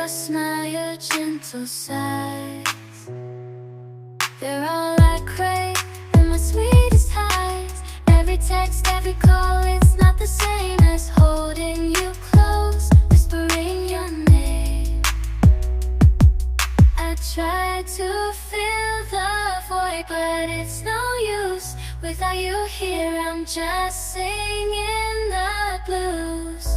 your smile, your gentle sighs. They're all I crave in my sweetest highs. Every text, every call, it's not the same as holding you close, whispering your name. I try to fill the void, but it's no use. Without you here, I'm just singing the blues.